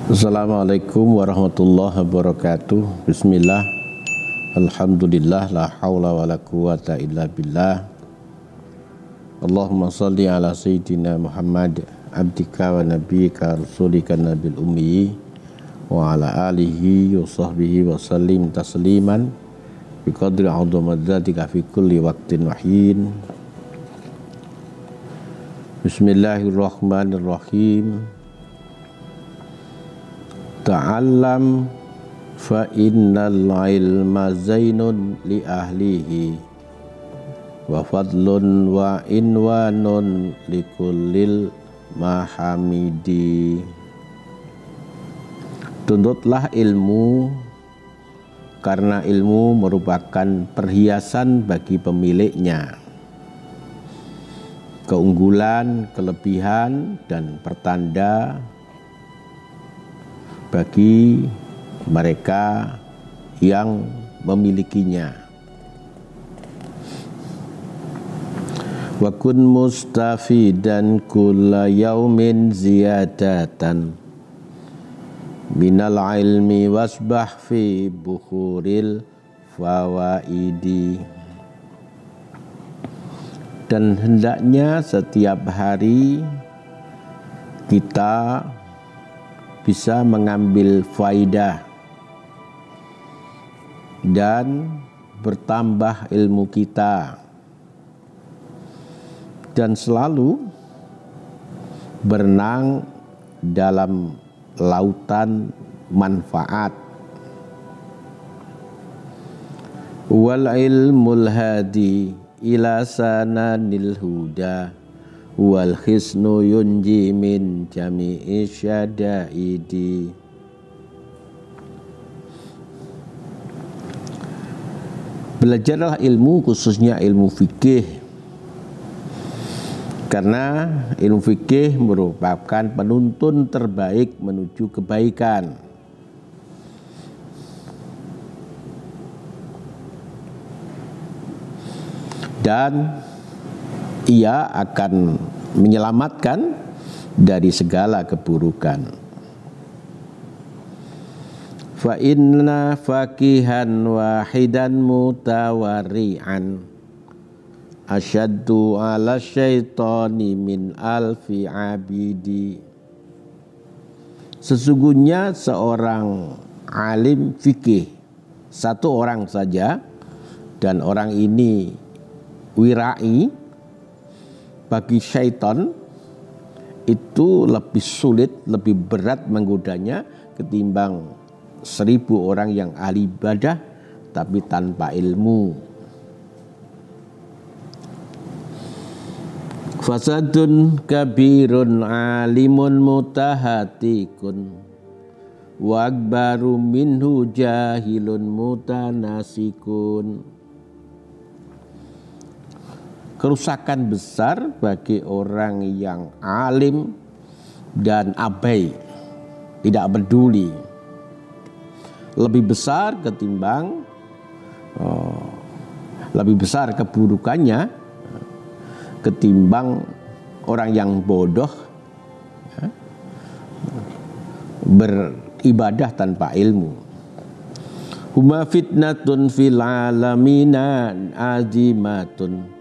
Assalamualaikum warahmatullahi wabarakatuh. Bismillah. Alhamdulillah. La hawla wa la quwata illa billah. Allahumma salli ala sayyidina Muhammad abdika wa nabiyika rasulika nabil ummi wa ala alihi wa sahbihi wa sallim tasliman biqadri azamatika fi kulli waqtin wahyin. Bismillahirrahmanirrahim. Ta'allam fa innal ilma zainun li ahlihi wa fadlun wa inwanun li kullil mahamidi. Tuntutlah ilmu karena ilmu merupakan perhiasan bagi pemiliknya, keunggulan, kelebihan, dan pertanda bagi mereka yang memilikinya. Wa kun mustafidan kulla yaumin ziyadatan minal ilmi wasbah fi bukhuril fawaidi. Dan hendaknya setiap hari kita bisa mengambil faidah dan bertambah ilmu kita, dan selalu berenang dalam lautan manfaat. Wal ilmul hadi ila sananil huda wal khisnu yunji min jami'i syadaidi. Belajarlah ilmu, khususnya ilmu fikih, karena ilmu fikih merupakan penuntun terbaik menuju kebaikan. Dan ia akan menyelamatkan dari segala keburukan. Fa inna faqihan wahidan mutawari'an asyaddu ala syaitani min alfi abidi. Sesungguhnya seorang alim fikih, satu orang saja, dan orang ini wirai, bagi syaitan itu lebih sulit, lebih berat menggodanya ketimbang 1000 orang yang ahli ibadah tapi tanpa ilmu. Fasadun kabirun alimun mutahatikun wa akbaru minhu jahilun mutanasikun. Kerusakan besar bagi orang yang alim dan abai, tidak peduli, lebih besar ketimbang lebih besar keburukannya ketimbang orang yang bodoh beribadah tanpa ilmu. Huma fitnatun fil alamina azimatun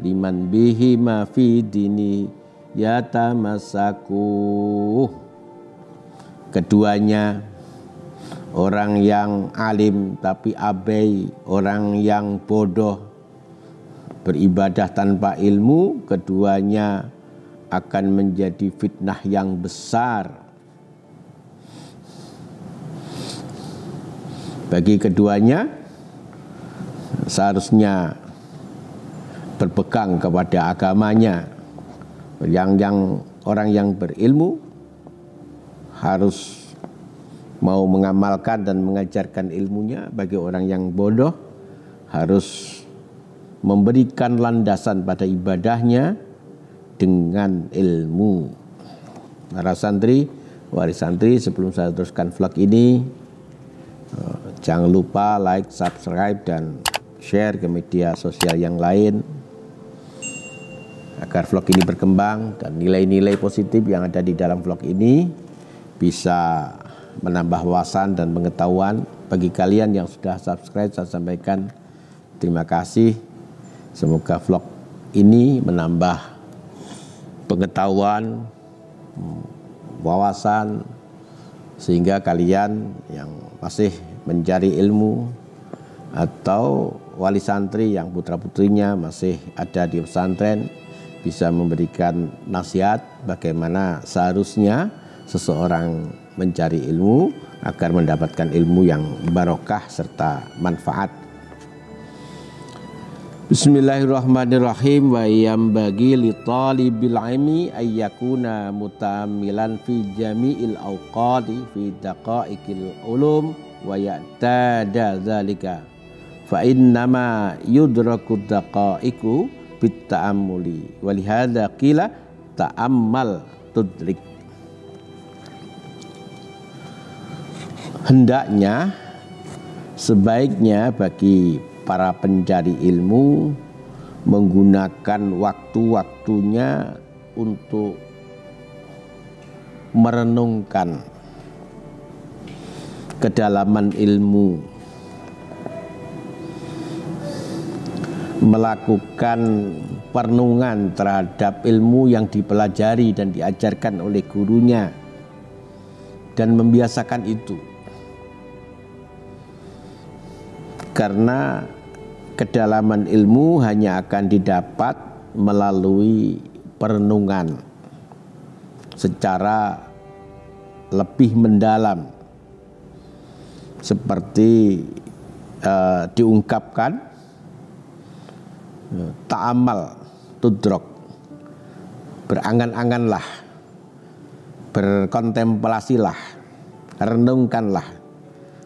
liman bihi ma fi dini yatamasaku. Keduanya, orang yang alim tapi abai, orang yang bodoh beribadah tanpa ilmu, keduanya akan menjadi fitnah yang besar bagi keduanya. Seharusnya berpegang kepada agamanya. Yang orang yang berilmu harus mau mengamalkan dan mengajarkan ilmunya. Bagi orang yang bodoh harus memberikan landasan pada ibadahnya dengan ilmu. Para santri, waris santri, sebelum saya teruskan vlog ini, jangan lupa like, subscribe, dan share ke media sosial yang lain agar vlog ini berkembang dan nilai-nilai positif yang ada di dalam vlog ini bisa menambah wawasan dan pengetahuan. Bagi kalian yang sudah subscribe, saya sampaikan terima kasih. Semoga vlog ini menambah pengetahuan, wawasan, sehingga kalian yang masih mencari ilmu atau wali santri yang putra-putrinya masih ada di pesantren bisa memberikan nasihat bagaimana seharusnya seseorang mencari ilmu agar mendapatkan ilmu yang barokah serta manfaat. Bismillahirrahmanirrahim. Wa yambagi li talibil ilmi ayyakuna mutamilan fi jami'il awqati fi daqaiqil ulum wa ya'tada dzalika fa innama yudraku daqaiqu bit ta'ammuli wa lihadza qila ta'ammal tudrik. Hendaknya, sebaiknya bagi para pencari ilmu menggunakan waktu-waktunya untuk merenungkan kedalaman ilmu, melakukan perenungan terhadap ilmu yang dipelajari dan diajarkan oleh gurunya, dan membiasakan itu. Karena kedalaman ilmu hanya akan didapat melalui perenungan secara lebih mendalam, seperti diungkapkan ta'amal tudrok, berangan-anganlah, berkontemplasilah, renungkanlah,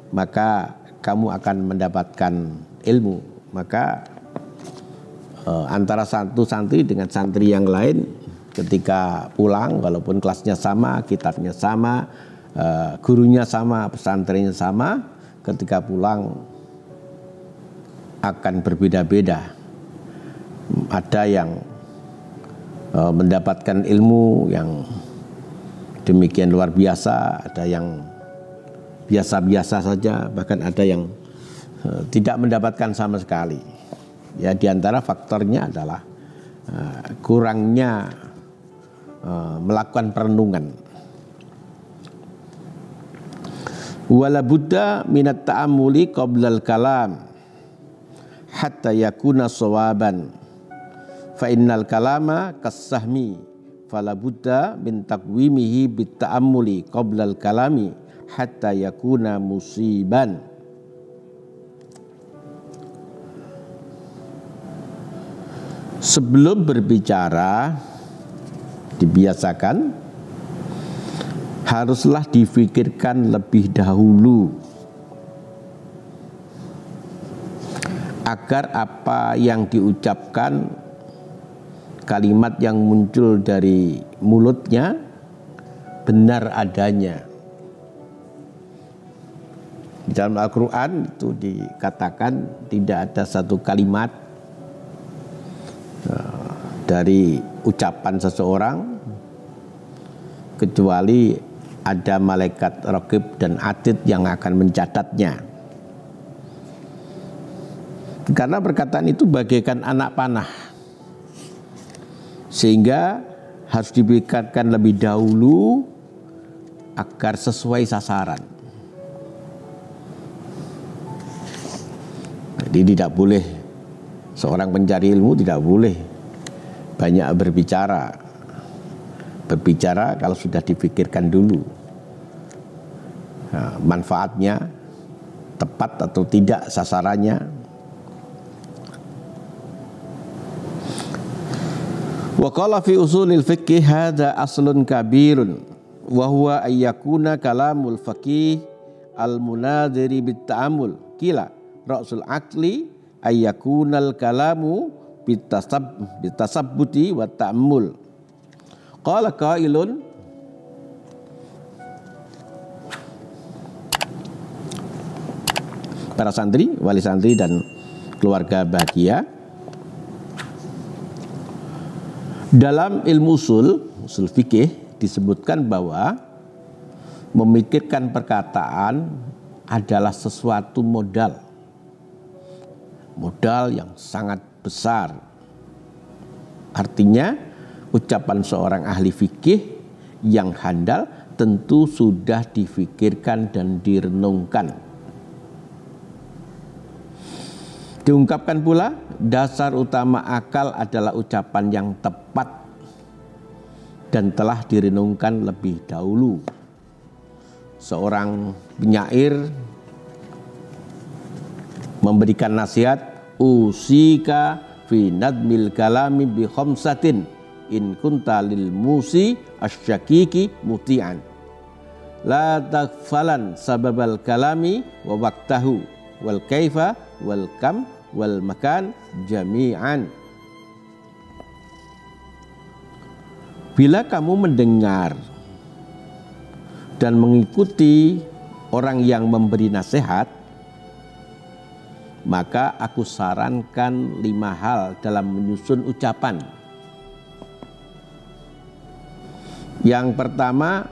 maka kamu akan mendapatkan ilmu. Maka antara satu santri dengan santri yang lain ketika pulang, walaupun kelasnya sama, kitabnya sama, gurunya sama, pesantrennya sama, ketika pulang akan berbeda-beda. Ada yang mendapatkan ilmu yang demikian luar biasa, ada yang biasa-biasa saja, bahkan ada yang tidak mendapatkan sama sekali. Ya, di antara faktornya adalah kurangnya melakukan perenungan. Wala budda minat ta'ammuli qablal kalam hatta yakuna sawaban. Fa innal kalama kasahmi fala budda min taqwimihi bit ta'ammuli qablal kalami hatta yakuna musiban. Sebelum berbicara dibiasakan, haruslah difikirkan lebih dahulu agar apa yang diucapkan, kalimat yang muncul dari mulutnya benar adanya. Di dalam Al-Quran itu dikatakan tidak ada satu kalimat dari ucapan seseorang kecuali ada malaikat raqib dan atid yang akan mencatatnya. Karena perkataan itu bagaikan anak panah, sehingga harus dipikirkan lebih dahulu agar sesuai sasaran. Jadi tidak boleh, seorang pencari ilmu tidak boleh banyak berbicara. Berbicara kalau sudah dipikirkan dulu manfaatnya, tepat atau tidak sasarannya. Wa qala fi usulil fiqh hadza aslun kabirun wa huwa ayyakuna kalamul faqih al munadhiri bit ta'ammul. Qila ra'sul aqli ayyakunal kalamu bitasabbuti wa ta'ammul. Qala qailun para santri, wali santri dan keluarga bahagia. Dalam ilmu usul fikih disebutkan bahwa memikirkan perkataan adalah sesuatu modal yang sangat besar. Artinya ucapan seorang ahli fikih yang handal tentu sudah difikirkan dan direnungkan. Diungkapkan pula, dasar utama akal adalah ucapan yang tepat dan telah direnungkan lebih dahulu. Seorang penyair memberikan nasihat, usika fi nadmil kalami bi khamsatin in kunta lil musi asyakiki muti'an la taghfalan sababal kalami wa waqtahu wal kaifa wal kam wal makan jami'an. Bila kamu mendengar dan mengikuti orang yang memberi nasihat, maka aku sarankan 5 hal dalam menyusun ucapan. Yang pertama,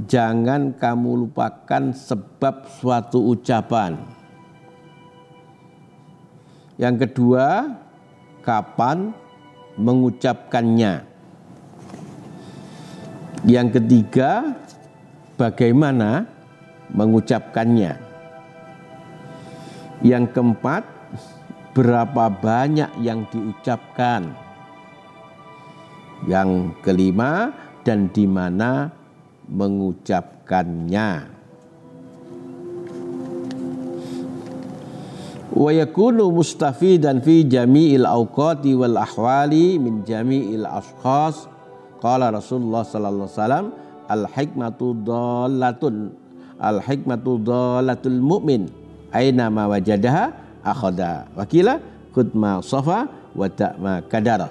jangan kamu lupakan sebab suatu ucapan. Yang kedua, kapan mengucapkannya. Yang ketiga, bagaimana mengucapkannya. Yang keempat, berapa banyak yang diucapkan. Yang kelima, dan di mana mengucapkannya. Wa yakunu mustafidan fi jami'il awqati wal ahwali min jami'il ashkhas. Qala Rasulullah sallallahu alaihi wasallam, al-hikmatu dhalatul mu'min aina ma wajadaha akhadha. Wakila khudma safa wa ta'ma kadara.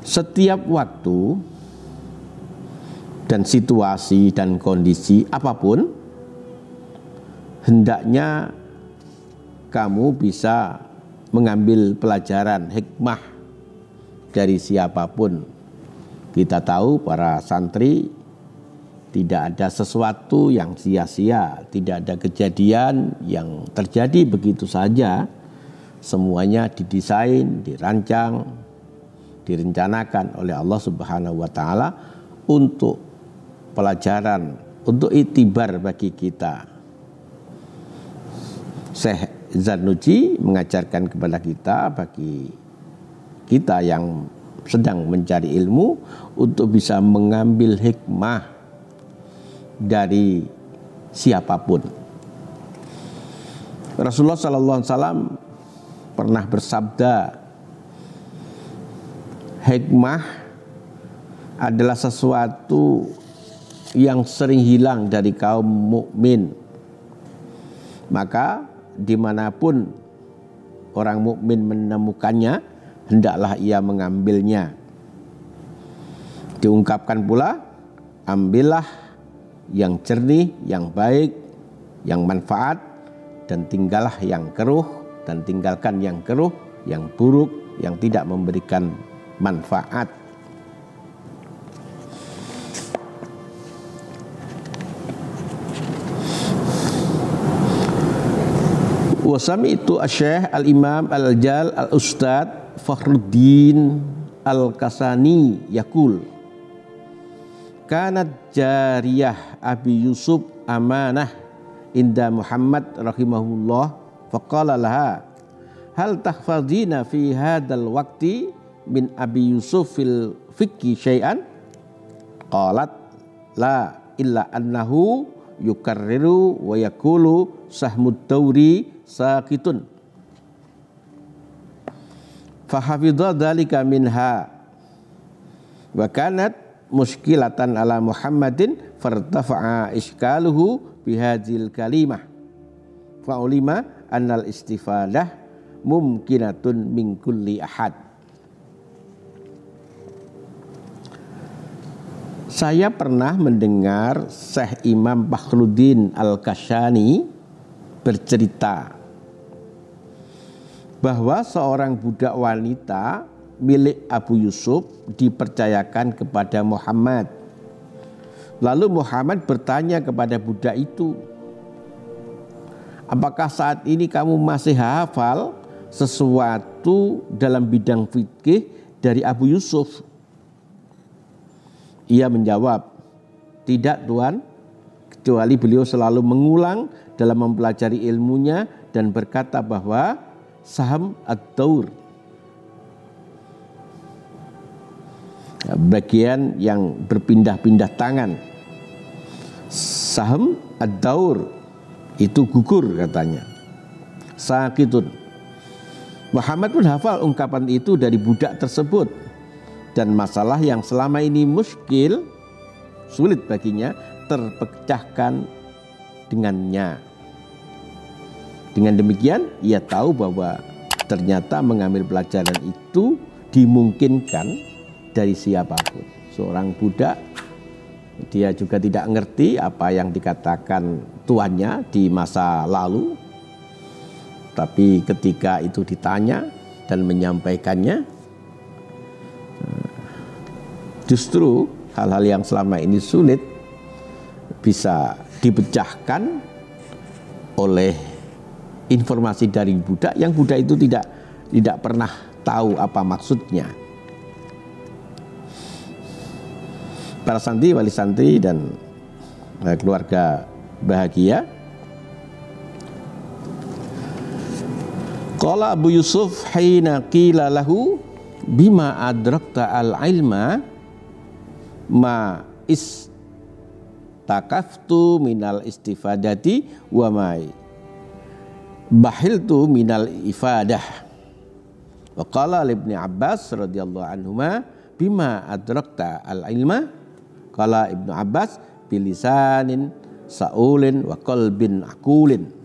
Setiap waktu dan situasi dan kondisi apapun, hendaknya kamu bisa mengambil pelajaran hikmah dari siapapun. Kita tahu para santri tidak ada sesuatu yang sia-sia, tidak ada kejadian yang terjadi begitu saja. Semuanya didesain, dirancang, direncanakan oleh Allah Subhanahu wa taala untuk pelajaran, untuk iktibar bagi kita. Syekh Zarnuji mengajarkan kepada kita, bagi kita yang sedang mencari ilmu, untuk bisa mengambil hikmah dari siapapun. Rasulullah SAW pernah bersabda, hikmah adalah sesuatu yang sering hilang dari kaum mukmin. Maka dimanapun orang mukmin menemukannya, hendaklah ia mengambilnya. Diungkapkan pula, ambillah yang jernih, yang baik, yang manfaat, dan tinggallah yang keruh, dan tinggalkan yang keruh, yang buruk, yang tidak memberikan manfaat. Wasami itu Syekh Al-Imam Al-Jal Al-Ustad Fakhruddin Al-Kasani yakul, kanat jariyah Abi Yusuf amanah inda Muhammad rahimahullah, faqala laha hal tahfazina fi hadal waqti min Abi Yusuf fil fikhi syai'an? Qalat la illa annahu yukarriru wa yakulu sahmud dawri sakitun. Fahafidha dhalika minha wa kanat muskilatan ala Muhammadin fartafa'a iskaluhu bihadzil kalimah fa'ulima annal istifadah mumkinatun min kulli ahad. Saya pernah mendengar Syekh Imam Fakhruddin Al-Kasani bercerita bahwa seorang budak wanita milik Abu Yusuf dipercayakan kepada Muhammad. Lalu Muhammad bertanya kepada budak itu, apakah saat ini kamu masih hafal sesuatu dalam bidang fikih dari Abu Yusuf? Ia menjawab, tidak Tuan, kecuali beliau selalu mengulang dalam mempelajari ilmunya dan berkata bahwa saham ad-daur, bagian yang berpindah-pindah tangan, saham ad-daur itu gugur katanya, sakitun. Muhammad pun hafal ungkapan itu dari budak tersebut, dan masalah yang selama ini muskil, sulit baginya, terpecahkan dengannya. Dengan demikian ia tahu bahwa ternyata mengambil pelajaran itu dimungkinkan dari siapapun. Seorang budak, dia juga tidak ngerti apa yang dikatakan tuannya di masa lalu, tapi ketika itu ditanya dan menyampaikannya, justru hal-hal yang selama ini sulit bisa dipecahkan oleh informasi dari budak, yang budak itu tidak pernah tahu apa maksudnya. Para santri, wali santri dan keluarga bahagia. Qala Abu Yusuf hina qila lahu bima adrakta al-ilma ma istakaftu minal istifadati wa mai bahiltu minal ifadah. Wa qala Ibnu Abbas radhiyallahu anhuma bima adrakta al-ilma, qala Ibnu Abbas bilisanin saulin wa qalbin aqulin.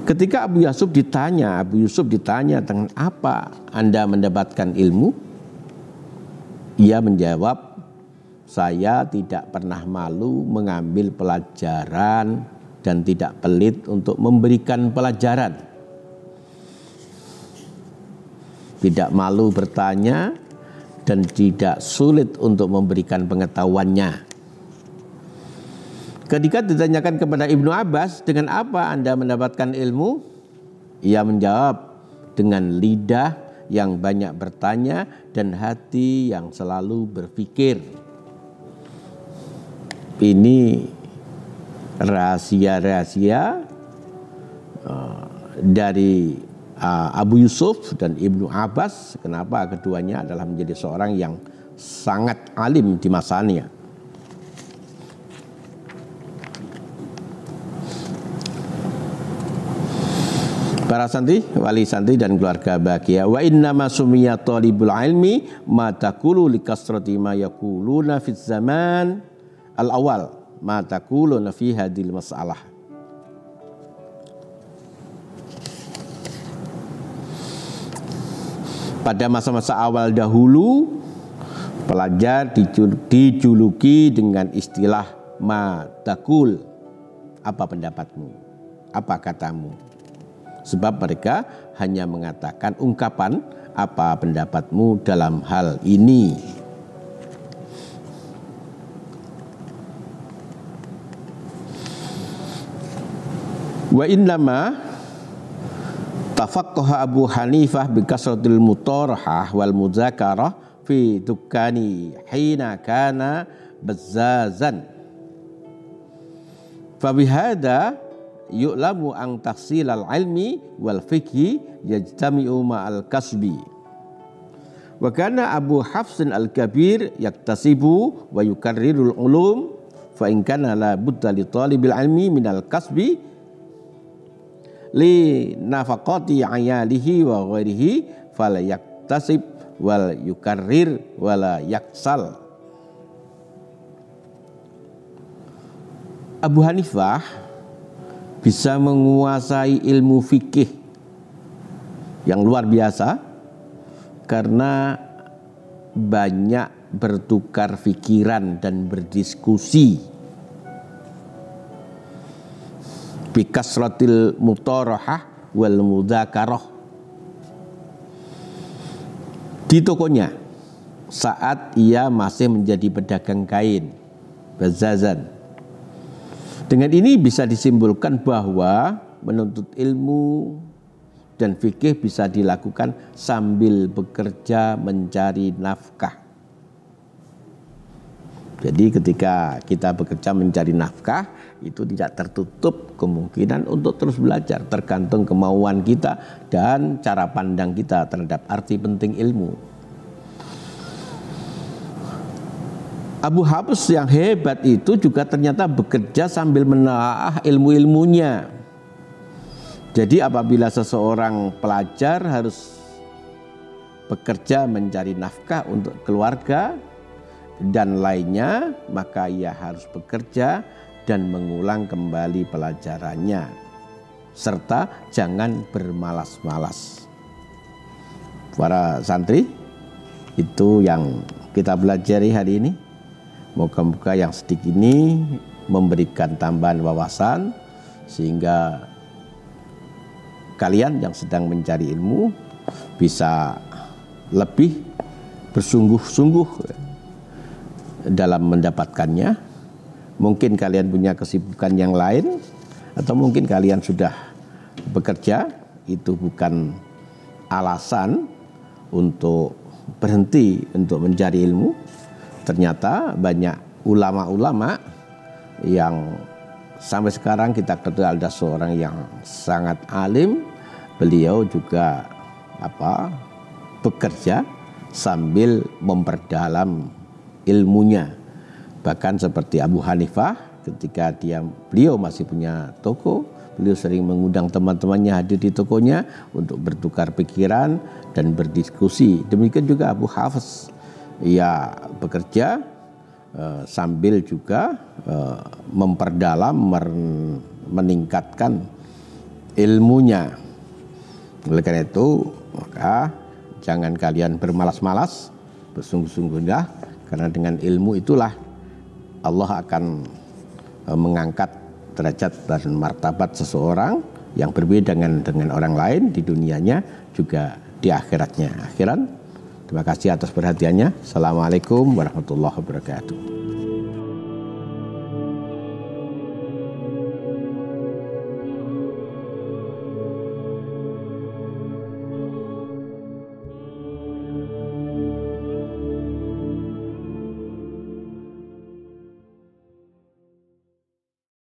Ketika Abu Yusuf ditanya tentang apa Anda mendapatkan ilmu, ia menjawab, saya tidak pernah malu mengambil pelajaran dan tidak pelit untuk memberikan pelajaran. Tidak malu bertanya dan tidak sulit untuk memberikan pengetahuannya. Ketika ditanyakan kepada Ibnu Abbas, dengan apa Anda mendapatkan ilmu? Ia menjawab, dengan lidah yang banyak bertanya dan hati yang selalu berpikir. Ini rahasia-rahasia dari Abu Yusuf dan Ibnu Abbas, kenapa keduanya adalah menjadi seorang yang sangat alim di masanya. Para santri, wali santri dan keluarga bahagia. Wa inna ma sumiya talibul ilmi ma taqulu li kasrati ma yaquluna fi zaman al-awal ma taquluna fi hadhil mas'alah. Pada masa-masa awal dahulu, pelajar dijuluki dengan istilah ma taqul, apa pendapatmu, apa katamu. Sebab mereka hanya mengatakan ungkapan apa pendapatmu dalam hal ini. Wa innama tafaqqaha Abu Hanifah bi kasratil mutarahah wal muzakarah fi dukkani hina kana bazzazan. Fa bihadza yu'lamu an tahsilal ilmi wal fiqhi yajtami'u ma'al kasbi. Wa kana Abu Hafsin al-Kabir yaktasibu wa yukarrirul ulum fa in kana la budda li talibil ilmi minal kasbi li nafaqati ayalihi wa ghairihi fala yaktasib wal yukarrir wala yaksal. Abu Hanifah bisa menguasai ilmu fikih yang luar biasa karena banyak bertukar pikiran dan berdiskusi. Bikasratil mutarahah wal mudzakarah di tokonya saat ia masih menjadi pedagang kain, bazazan. Dengan ini bisa disimpulkan bahwa menuntut ilmu dan fikih bisa dilakukan sambil bekerja mencari nafkah. Jadi ketika kita bekerja mencari nafkah, itu tidak tertutup kemungkinan untuk terus belajar, tergantung kemauan kita dan cara pandang kita terhadap arti penting ilmu. Abu Hafs yang hebat itu juga ternyata bekerja sambil menelaah ilmu-ilmunya. Jadi apabila seseorang pelajar harus bekerja mencari nafkah untuk keluarga dan lainnya, maka ia harus bekerja dan mengulang kembali pelajarannya, serta jangan bermalas-malas. Para santri, itu yang kita pelajari hari ini. Moga-moga yang sedikit ini memberikan tambahan wawasan sehingga kalian yang sedang mencari ilmu bisa lebih bersungguh-sungguh dalam mendapatkannya. Mungkin kalian punya kesibukan yang lain atau mungkin kalian sudah bekerja, itu bukan alasan untuk berhenti untuk mencari ilmu. Ternyata banyak ulama-ulama yang sampai sekarang kita kenal ada seorang yang sangat alim, beliau juga bekerja sambil memperdalam ilmunya. Bahkan seperti Abu Hanifah, ketika beliau masih punya toko, beliau sering mengundang teman-temannya hadir di tokonya untuk bertukar pikiran dan berdiskusi. Demikian juga Abu Hafs, ia bekerja sambil juga memperdalam, meningkatkan ilmunya. Oleh karena itu, maka jangan kalian bermalas-malas, bersungguh-sungguhlah, karena dengan ilmu itulah Allah akan mengangkat derajat dan martabat seseorang yang berbeda dengan orang lain di dunianya juga di akhiratnya. Terima kasih atas perhatiannya. Assalamualaikum warahmatullahi wabarakatuh.